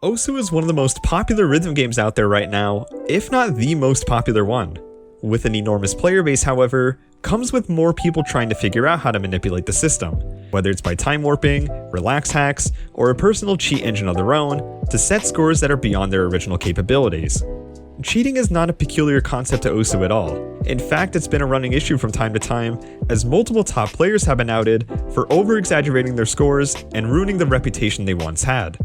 Osu is one of the most popular rhythm games out there right now, if not the most popular one. With an enormous player base, however, comes with more people trying to figure out how to manipulate the system, whether it's by time warping, relax hacks, or a personal cheat engine of their own, to set scores that are beyond their original capabilities. Cheating is not a peculiar concept to Osu at all. In fact, it's been a running issue from time to time, as multiple top players have been outed for over-exaggerating their scores and ruining the reputation they once had.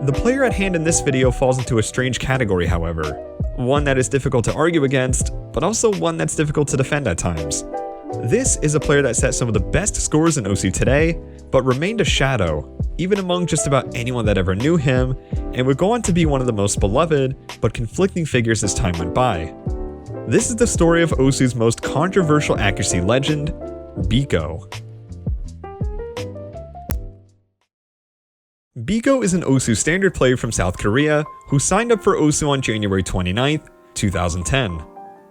The player at hand in this video falls into a strange category, however. One that is difficult to argue against, but also one that's difficult to defend at times. This is a player that set some of the best scores in Osu today, but remained a shadow, even among just about anyone that ever knew him, and would go on to be one of the most beloved, but conflicting figures as time went by. This is the story of Osu's most controversial accuracy legend, Bikko. Bikko is an Osu standard player from South Korea who signed up for Osu on January 29th, 2010.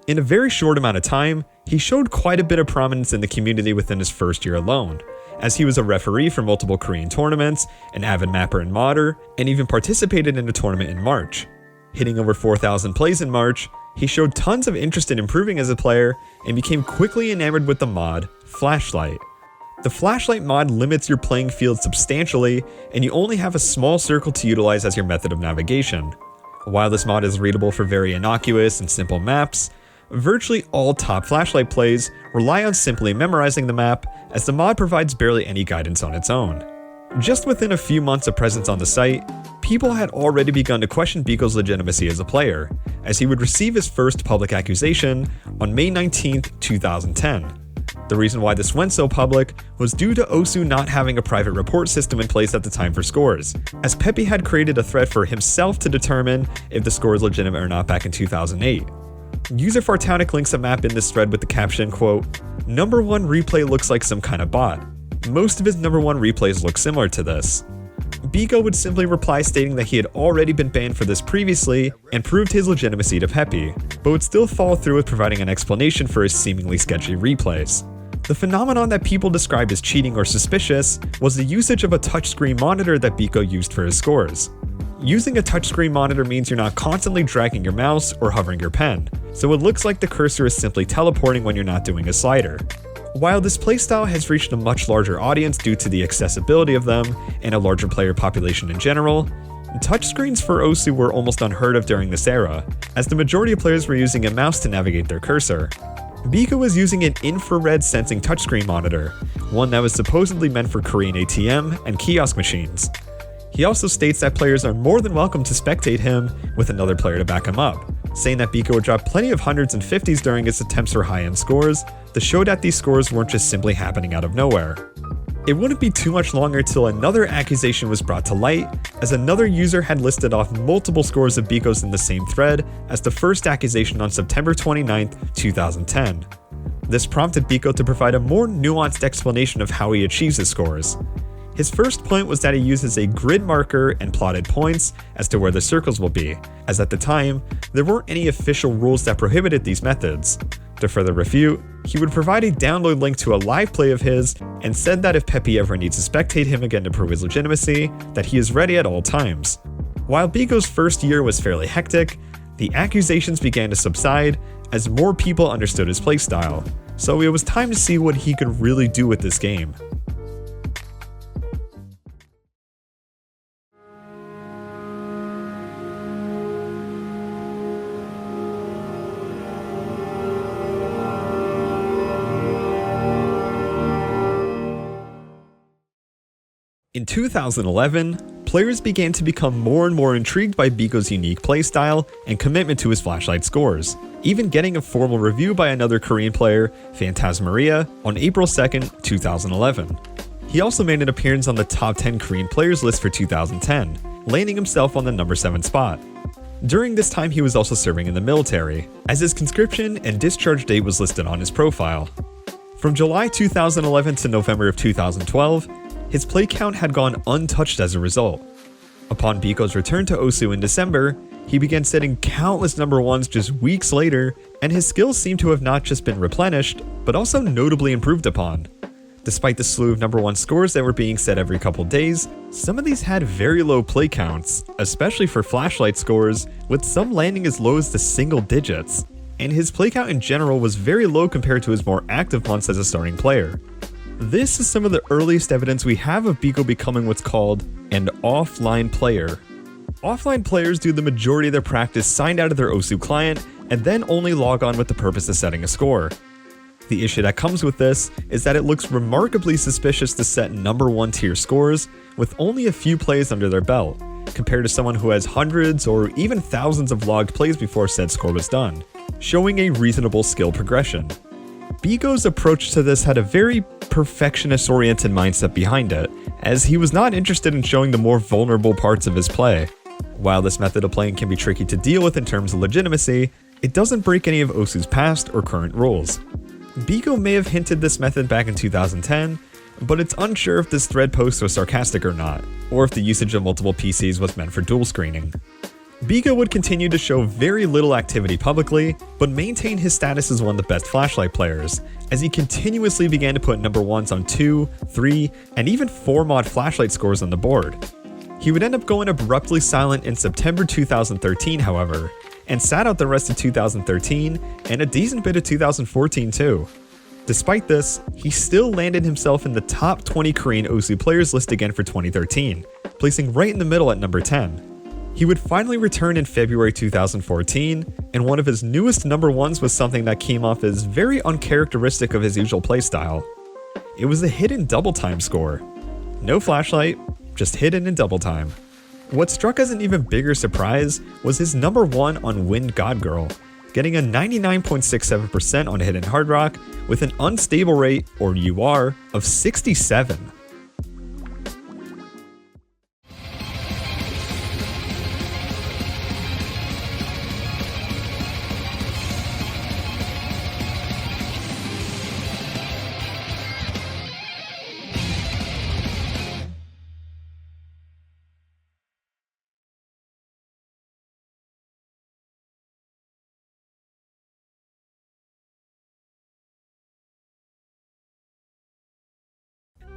In a very short amount of time, he showed quite a bit of prominence in the community within his first year alone, as he was a referee for multiple Korean tournaments, an avid mapper and modder, and even participated in a tournament in March. Hitting over 4,000 plays in March, he showed tons of interest in improving as a player and became quickly enamored with the mod, Flashlight. The Flashlight mod limits your playing field substantially, and you only have a small circle to utilize as your method of navigation. While this mod is readable for very innocuous and simple maps, virtually all top Flashlight plays rely on simply memorizing the map, as the mod provides barely any guidance on its own. Just within a few months of presence on the site, people had already begun to question Bikko's legitimacy as a player, as he would receive his first public accusation on May 19, 2010. The reason why this went so public was due to Osu not having a private report system in place at the time for scores, as Pepe had created a thread for himself to determine if the score is legitimate or not back in 2008. User Fartonic links a map in this thread with the caption, quote, "Number 1 replay looks like some kind of bot. Most of his number 1 replays look similar to this." Bikko would simply reply stating that he had already been banned for this previously and proved his legitimacy to Pepe, but would still follow through with providing an explanation for his seemingly sketchy replays. The phenomenon that people described as cheating or suspicious was the usage of a touchscreen monitor that Bikko used for his scores. Using a touchscreen monitor means you're not constantly dragging your mouse or hovering your pen, so it looks like the cursor is simply teleporting when you're not doing a slider. While this playstyle has reached a much larger audience due to the accessibility of them and a larger player population in general, touchscreens for Osu were almost unheard of during this era, as the majority of players were using a mouse to navigate their cursor. Bikko was using an infrared sensing touchscreen monitor, one that was supposedly meant for Korean ATM and kiosk machines. He also states that players are more than welcome to spectate him with another player to back him up, saying that Bikko would drop plenty of hundreds and 50s during his attempts for high-end scores to show that these scores weren't just simply happening out of nowhere. It wouldn't be too much longer till another accusation was brought to light, as another user had listed off multiple scores of Bikko's in the same thread as the first accusation on September 29, 2010. This prompted Bikko to provide a more nuanced explanation of how he achieves his scores. His first point was that he uses a grid marker and plotted points as to where the circles will be, as at the time, there weren't any official rules that prohibited these methods. To further refute, he would provide a download link to a live play of his and said that if Pepe ever needs to spectate him again to prove his legitimacy, that he is ready at all times. While Bikko's first year was fairly hectic, the accusations began to subside as more people understood his playstyle, so it was time to see what he could really do with this game. In 2011, players began to become more and more intrigued by Bikko's unique playstyle and commitment to his Flashlight scores, even getting a formal review by another Korean player, Phantasmaria, on April 2nd, 2011. He also made an appearance on the top 10 Korean players list for 2010, landing himself on the number 7 spot. During this time, he was also serving in the military, as his conscription and discharge date was listed on his profile. From July 2011 to November of 2012, his play count had gone untouched as a result. Upon Bikko's return to Osu in December, he began setting countless number 1s just weeks later, and his skills seem to have not just been replenished, but also notably improved upon. Despite the slew of number 1 scores that were being set every couple days, some of these had very low play counts, especially for flashlight scores, with some landing as low as the single digits, and his play count in general was very low compared to his more active months as a starting player. This is some of the earliest evidence we have of Bikko becoming what's called an offline player. Offline players do the majority of their practice signed out of their OSU client and then only log on with the purpose of setting a score. The issue that comes with this is that it looks remarkably suspicious to set number 1 tier scores with only a few plays under their belt, compared to someone who has hundreds or even thousands of logged plays before said score was done, showing a reasonable skill progression. Bikko's approach to this had a very perfectionist-oriented mindset behind it, as he was not interested in showing the more vulnerable parts of his play. While this method of playing can be tricky to deal with in terms of legitimacy, it doesn't break any of OSU's past or current rules. Bikko may have hinted this method back in 2010, but it's unsure if this thread post was sarcastic or not, or if the usage of multiple PCs was meant for dual screening. Bikko would continue to show very little activity publicly, but maintain his status as one of the best flashlight players, as he continuously began to put number 1s on 2, 3, and even 4 mod flashlight scores on the board. He would end up going abruptly silent in September 2013, however, and sat out the rest of 2013 and a decent bit of 2014 too. Despite this, he still landed himself in the top 20 Korean OSU players list again for 2013, placing right in the middle at number 10. He would finally return in February 2014, and one of his newest number 1s was something that came off as very uncharacteristic of his usual playstyle. It was a hidden double time score. No flashlight, just hidden in double time. What struck as an even bigger surprise was his number 1 on Wind God Girl, getting a 99.67% on Hidden Hard Rock with an unstable rate, or UR, of 67.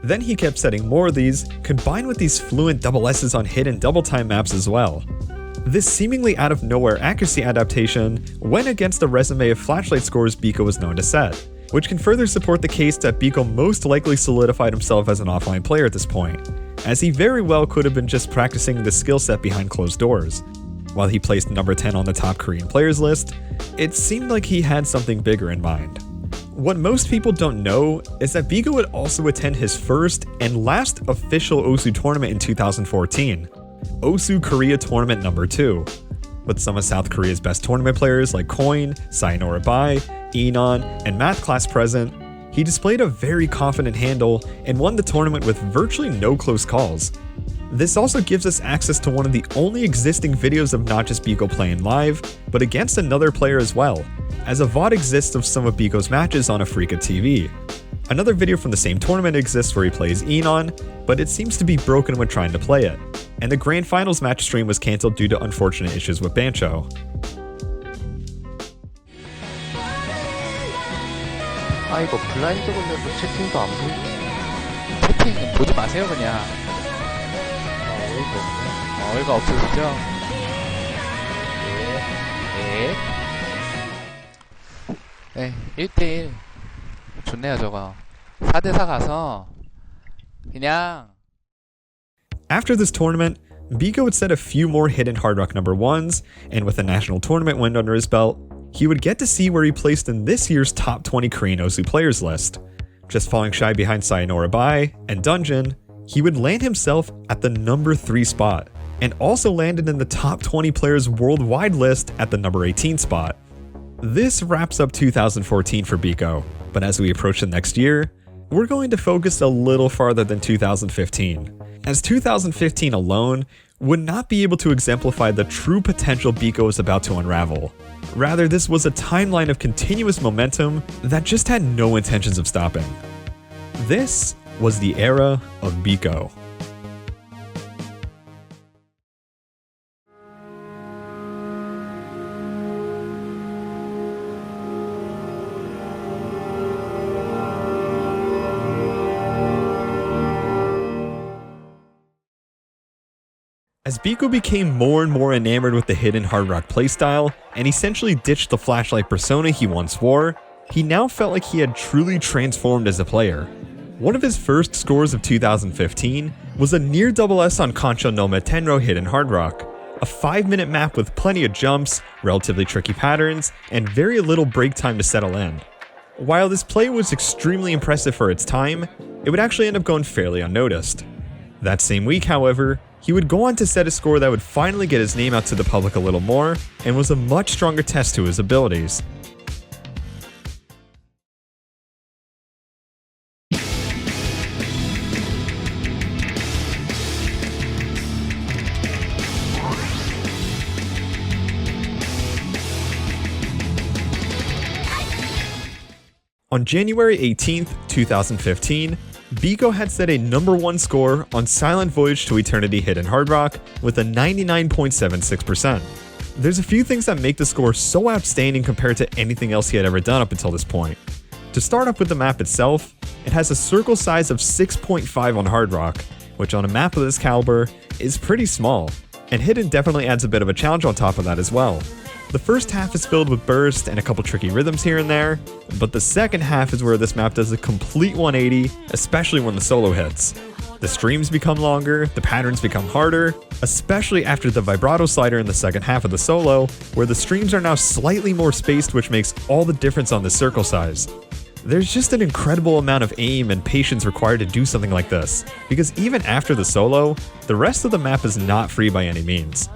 Then he kept setting more of these, combined with these fluent double S's on hidden double time maps as well. This seemingly out of nowhere accuracy adaptation went against the resume of flashlight scores Bikko was known to set, which can further support the case that Bikko most likely solidified himself as an offline player at this point, as he very well could have been just practicing the skill set behind closed doors. While he placed number 10 on the top Korean players list, it seemed like he had something bigger in mind. What most people don't know is that Bikko would also attend his first and last official OSU tournament in 2014, OSU Korea Tournament number 2. With some of South Korea's best tournament players like Coin, Sayonara Bai, Enon, and Math Class present, he displayed a very confident handle and won the tournament with virtually no close calls. This also gives us access to one of the only existing videos of not just Bikko playing live, but against another player as well, as a VOD exists of some of Bikko's matches on Africa TV. Another video from the same tournament exists where he plays Enon, but it seems to be broken when trying to play it, and the Grand Finals match stream was cancelled due to unfortunate issues with Bancho. 아 이거 블라인드 걸려서 채팅도 안 보이고 채팅 보지 마세요 그냥. 어이가 없으시죠? 네 1대1 좋네요 저거. 4대4 가서 그냥. After this tournament, Bikko would set a few more hidden Hard Rock number 1s, and with a national tournament win under his belt, he would get to see where he placed in this year's top 20 Korean OSU players list. Just falling shy behind Sayonara Bai and Dungeon, he would land himself at the number 3 spot, and also landed in the top 20 players worldwide list at the number 18 spot. This wraps up 2014 for Bikko, but as we approach the next year, we're going to focus a little farther than 2015, as 2015 alone would not be able to exemplify the true potential Bikko is about to unravel. Rather, this was a timeline of continuous momentum that just had no intentions of stopping. This was the era of Bikko. As Bikko became more and more enamored with the hidden hard rock playstyle and essentially ditched the flashlight persona he once wore, he now felt like he had truly transformed as a player. One of his first scores of 2015 was a near double S on Kancho no Metenro hidden hard rock, a 5-minute map with plenty of jumps, relatively tricky patterns, and very little break time to settle in. While this play was extremely impressive for its time, it would actually end up going fairly unnoticed. That same week, however, he would go on to set a score that would finally get his name out to the public a little more, and was a much stronger test to his abilities. On January 18th, 2015, Bikko had set a #1 score on Silent Voyage to Eternity Hidden Hard Rock with a 99.76%. There's a few things that make the score so outstanding compared to anything else he had ever done up until this point. To start off with the map itself, it has a circle size of 6.5 on Hard Rock, which on a map of this caliber is pretty small, and Hidden definitely adds a bit of a challenge on top of that as well. The first half is filled with burst and a couple tricky rhythms here and there, but the second half is where this map does a complete 180, especially when the solo hits. The streams become longer, the patterns become harder, especially after the vibrato slider in the second half of the solo, where the streams are now slightly more spaced, which makes all the difference on the circle size. There's just an incredible amount of aim and patience required to do something like this, because even after the solo, the rest of the map is not free by any means.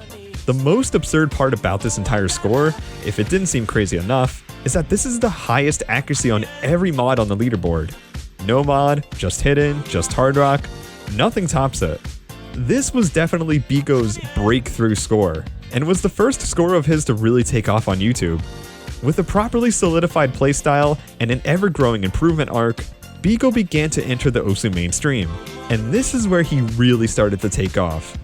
The most absurd part about this entire score, if it didn't seem crazy enough, is that this is the highest accuracy on every mod on the leaderboard. No mod, just Hidden, just Hard Rock, nothing tops it. This was definitely Bikko's breakthrough score, and was the first score of his to really take off on YouTube. With a properly solidified playstyle and an ever-growing improvement arc, Bikko began to enter the Osu mainstream, and this is where he really started to take off.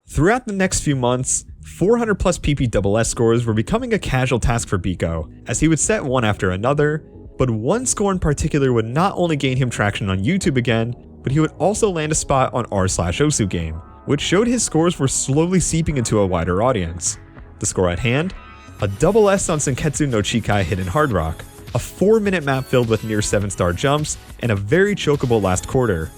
Throughout the next few months, 400 plus PPSS scores were becoming a casual task for Bikko, as he would set one after another, but one score in particular would not only gain him traction on YouTube again, but he would also land a spot on r/Osu game, which showed his scores were slowly seeping into a wider audience. The score at hand? A double S on Senketsu no Chikai Hidden Hard Rock, a 4-minute map filled with near 7-star jumps, and a very chokeable last quarter.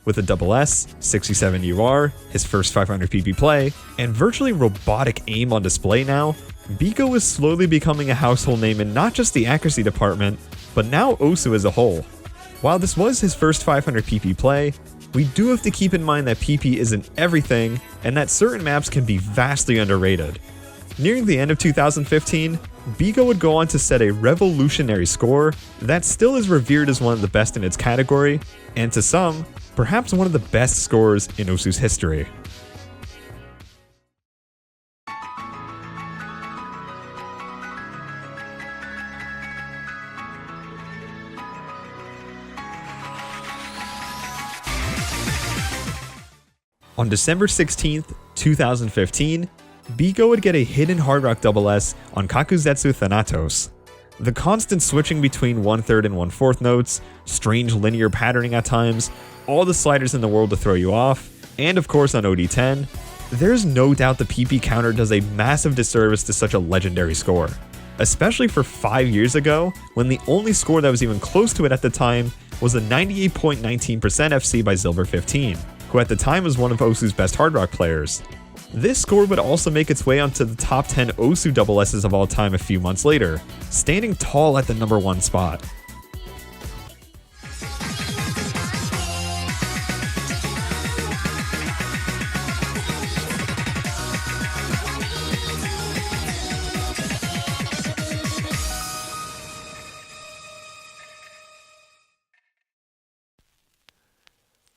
With a double S, 67 UR, his first 500 PP play, and virtually robotic aim on display now, Bikko is slowly becoming a household name in not just the accuracy department, but now Osu as a whole. While this was his first 500 PP play, we do have to keep in mind that PP isn't everything, and that certain maps can be vastly underrated. Nearing the end of 2015, Bikko would go on to set a revolutionary score that still is revered as one of the best in its category, and to some, perhaps one of the best scores in Osu's history. On December 16th, 2015, Bikko would get a hidden hard rock double S on Kakuzetsu Thanatos. The constant switching between 1/3 and 1/4 notes, strange linear patterning at times, all the sliders in the world to throw you off, and of course on OD10, there's no doubt the PP counter does a massive disservice to such a legendary score. Especially for 5 years ago, when the only score that was even close to it at the time was a 98.19% FC by Silver15, who at the time was one of Osu's best hard rock players. This score would also make its way onto the top 10 Osu double S's of all time a few months later, standing tall at the number 1 spot.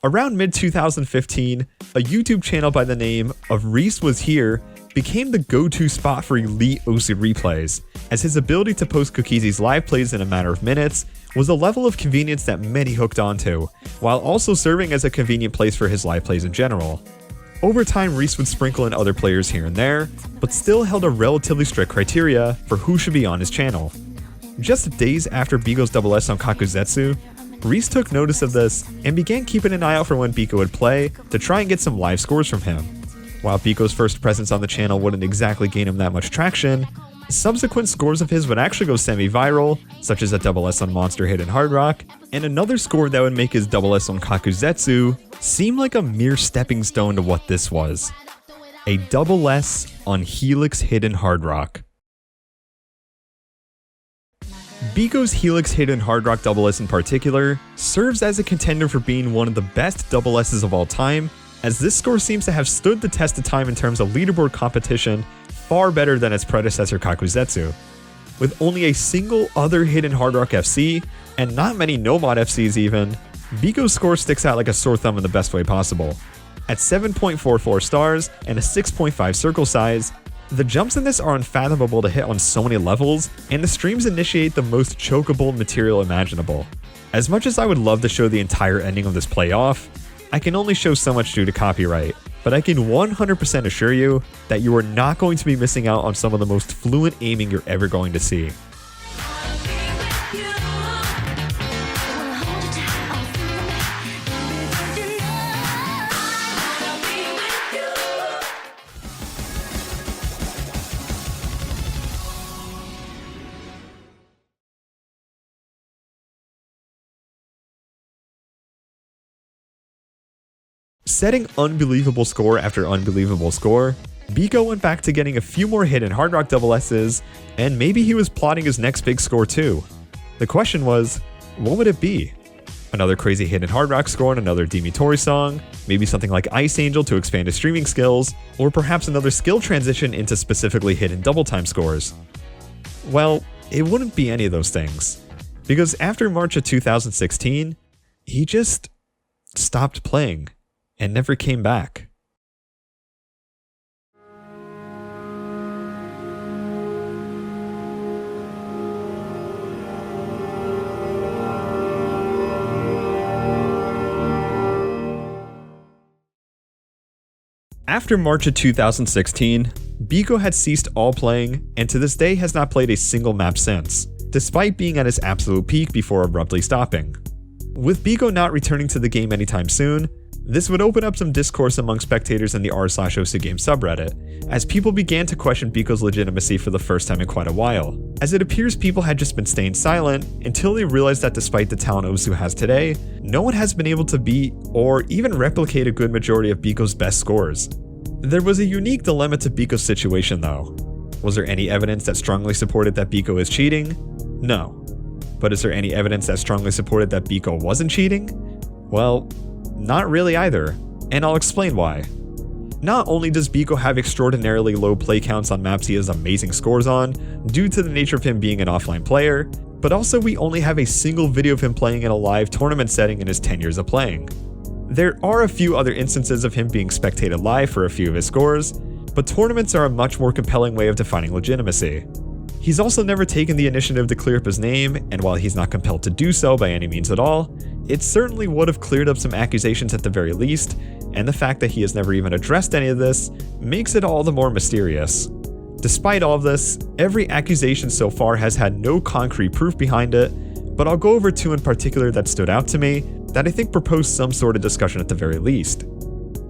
Around mid-2015, a YouTube channel by the name of Reese Was Here became the go-to spot for elite Osu replays, as his ability to post Cookiezy's live plays in a matter of minutes was a level of convenience that many hooked onto, while also serving as a convenient place for his live plays in general. Over time, Reese would sprinkle in other players here and there, but still held a relatively strict criteria for who should be on his channel. Just days after Bikko's double S on Kakuzetsu, Reese took notice of this and began keeping an eye out for when Bikko would play to try and get some live scores from him. While Bikko's first presence on the channel wouldn't exactly gain him that much traction, subsequent scores of his would actually go semi-viral, such as a double S on Monster Hidden Hard Rock, and another score that would make his double S on Kakuzetsu seem like a mere stepping stone to what this was. A double S on Helix Hidden Hard Rock. Bikko's Helix Hidden Hard Rock double S in particular serves as a contender for being one of the best double S's of all time, as this score seems to have stood the test of time in terms of leaderboard competition far better than its predecessor Kakuzetsu. With only a single other Hidden Hard Rock FC, and not many no-mod FCs even, Bikko's score sticks out like a sore thumb in the best way possible. At 7.44 stars and a 6.5 circle size, the jumps in this are unfathomable to hit on so many levels, and the streams initiate the most chokeable material imaginable. As much as I would love to show the entire ending of this play off, I can only show so much due to copyright, but I can 100% assure you that you are not going to be missing out on some of the most fluent aiming you're ever going to see. Setting unbelievable score after unbelievable score, Bikko went back to getting a few more Hidden Hard Rock double S's, and maybe he was plotting his next big score too. The question was, what would it be? Another crazy Hidden Hard Rock score on another Dimitori song, maybe something like Ice Angel to expand his streaming skills, or perhaps another skill transition into specifically hidden double time scores? Well, it wouldn't be any of those things, because after March of 2016, he just stopped playing and never came back. After March of 2016, Bikko had ceased all playing and to this day has not played a single map since, despite being at his absolute peak before abruptly stopping. With Bikko not returning to the game anytime soon, this would open up some discourse among spectators in the r/Osu game subreddit, as people began to question Bikko's legitimacy for the first time in quite a while, as it appears people had just been staying silent until they realized that despite the talent Osu has today, no one has been able to beat or even replicate a good majority of Bikko's best scores. There was a unique dilemma to Bikko's situation though. Was there any evidence that strongly supported that Bikko is cheating? No. But is there any evidence that strongly supported that Bikko wasn't cheating? Well, not really either, and I'll explain why. Not only does Bikko have extraordinarily low play counts on maps he has amazing scores on, due to the nature of him being an offline player, but also we only have a single video of him playing in a live tournament setting in his 10 years of playing. There are a few other instances of him being spectated live for a few of his scores, but tournaments are a much more compelling way of defining legitimacy. He's also never taken the initiative to clear up his name, and while he's not compelled to do so by any means at all, it certainly would have cleared up some accusations at the very least, and the fact that he has never even addressed any of this makes it all the more mysterious. Despite all of this, every accusation so far has had no concrete proof behind it, but I'll go over two in particular that stood out to me that I think propose some sort of discussion at the very least.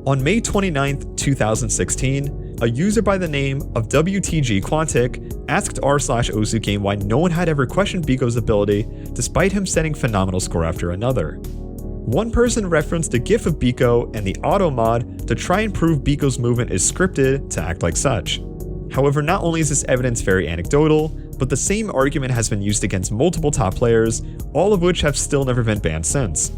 On May 29th, 2016, a user by the name of WTG Quantic asked r/Osu game why no one had ever questioned Bikko's ability despite him setting phenomenal score after another. One person referenced a gif of Bikko and the auto mod to try and prove Bikko's movement is scripted to act like such. However, not only is this evidence very anecdotal, but the same argument has been used against multiple top players, all of which have still never been banned since.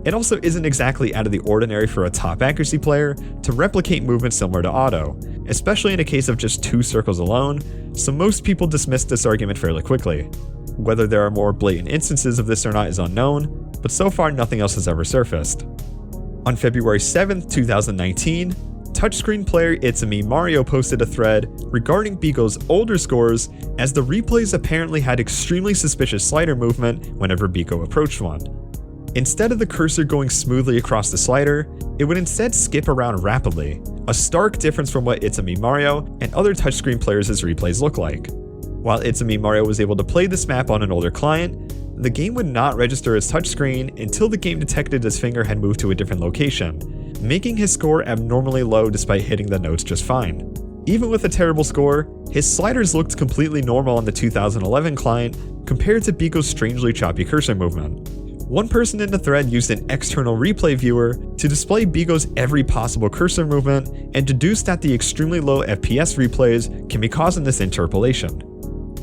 It also isn't exactly out of the ordinary for a top accuracy player to replicate movements similar to auto, especially in a case of just 2 circles alone, so most people dismiss this argument fairly quickly. Whether there are more blatant instances of this or not is unknown, but so far nothing else has ever surfaced. On February 7th, 2019, touchscreen player itsamemario posted a thread regarding Bikko's older scores, as the replays apparently had extremely suspicious slider movement whenever Bikko approached one. Instead of the cursor going smoothly across the slider, it would instead skip around rapidly, a stark difference from what itsamemario and other touchscreen players' replays look like. While itsamemario was able to play this map on an older client, the game would not register as touchscreen until the game detected his finger had moved to a different location, making his score abnormally low despite hitting the notes just fine. Even with a terrible score, his sliders looked completely normal on the 2011 client compared to Bikko's strangely choppy cursor movement. One person in the thread used an external replay viewer to display Bikko's every possible cursor movement and deduced that the extremely low FPS replays can be causing this interpolation.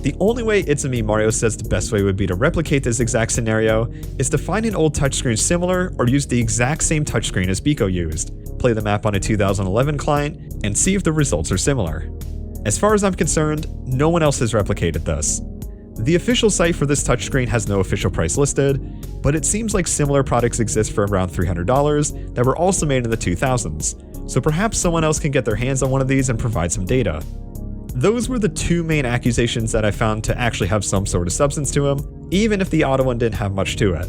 The only way itsamemario says the best way would be to replicate this exact scenario is to find an old touchscreen similar or use the exact same touchscreen as Bikko used, play the map on a 2011 client, and see if the results are similar. As far as I'm concerned, no one else has replicated this. The official site for this touchscreen has no official price listed, but it seems like similar products exist for around $300 that were also made in the 2000s, so perhaps someone else can get their hands on one of these and provide some data. Those were the 2 main accusations that I found to actually have some sort of substance to them, even if the auto one didn't have much to it.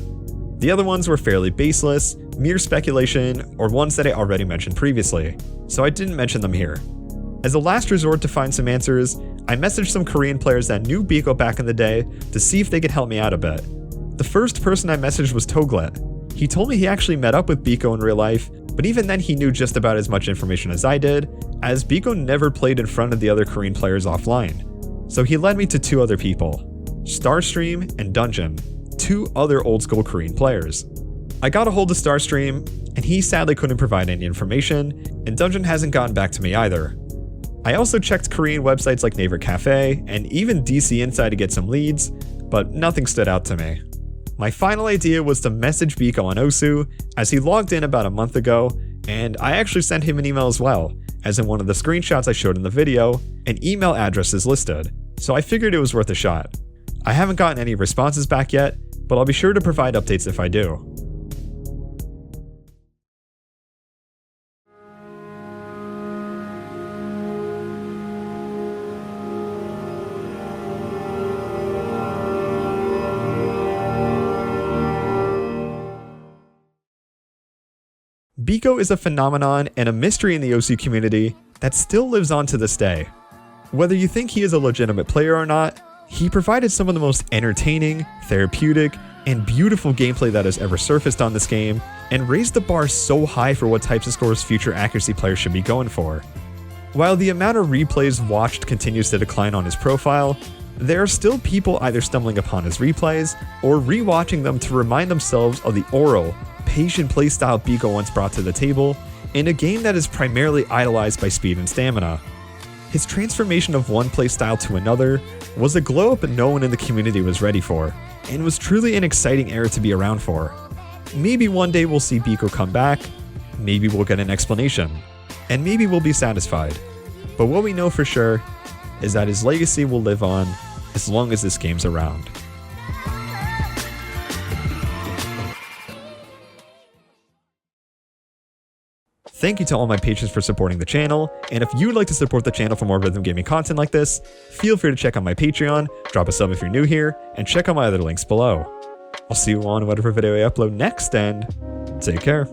The other ones were fairly baseless, mere speculation, or ones that I already mentioned previously, so I didn't mention them here. As a last resort to find some answers, I messaged some Korean players that knew Bikko back in the day to see if they could help me out a bit. The first person I messaged was Toglet. He told me he actually met up with Bikko in real life, but even then he knew just about as much information as I did, as Bikko never played in front of the other Korean players offline. So he led me to 2 other people, Starstream and Dungeon, 2 other old school Korean players. I got a hold of Starstream, and he sadly couldn't provide any information, and Dungeon hasn't gotten back to me either. I also checked Korean websites like Naver Cafe and even DC Inside to get some leads, but nothing stood out to me. My final idea was to message Bikko on Osu, as he logged in about a month ago, and I actually sent him an email as well, as in one of the screenshots I showed in the video, an email address is listed, so I figured it was worth a shot. I haven't gotten any responses back yet, but I'll be sure to provide updates if I do. Bikko is a phenomenon and a mystery in the OC community that still lives on to this day. Whether you think he is a legitimate player or not, he provided some of the most entertaining, therapeutic, and beautiful gameplay that has ever surfaced on this game, and raised the bar so high for what types of scores future accuracy players should be going for. While the amount of replays watched continues to decline on his profile, there are still people either stumbling upon his replays or rewatching them to remind themselves of the oral, patient playstyle Bikko once brought to the table in a game that is primarily idolized by speed and stamina. His transformation of one playstyle to another was a glow up no one in the community was ready for, and was truly an exciting era to be around for. Maybe one day we'll see Bikko come back, maybe we'll get an explanation, and maybe we'll be satisfied. But what we know for sure is that his legacy will live on as long as this game's around. Thank you to all my patrons for supporting the channel, and if you'd like to support the channel for more rhythm gaming content like this, feel free to check out my Patreon, drop a sub if you're new here, and check out my other links below. I'll see you on whatever video I upload next, and take care.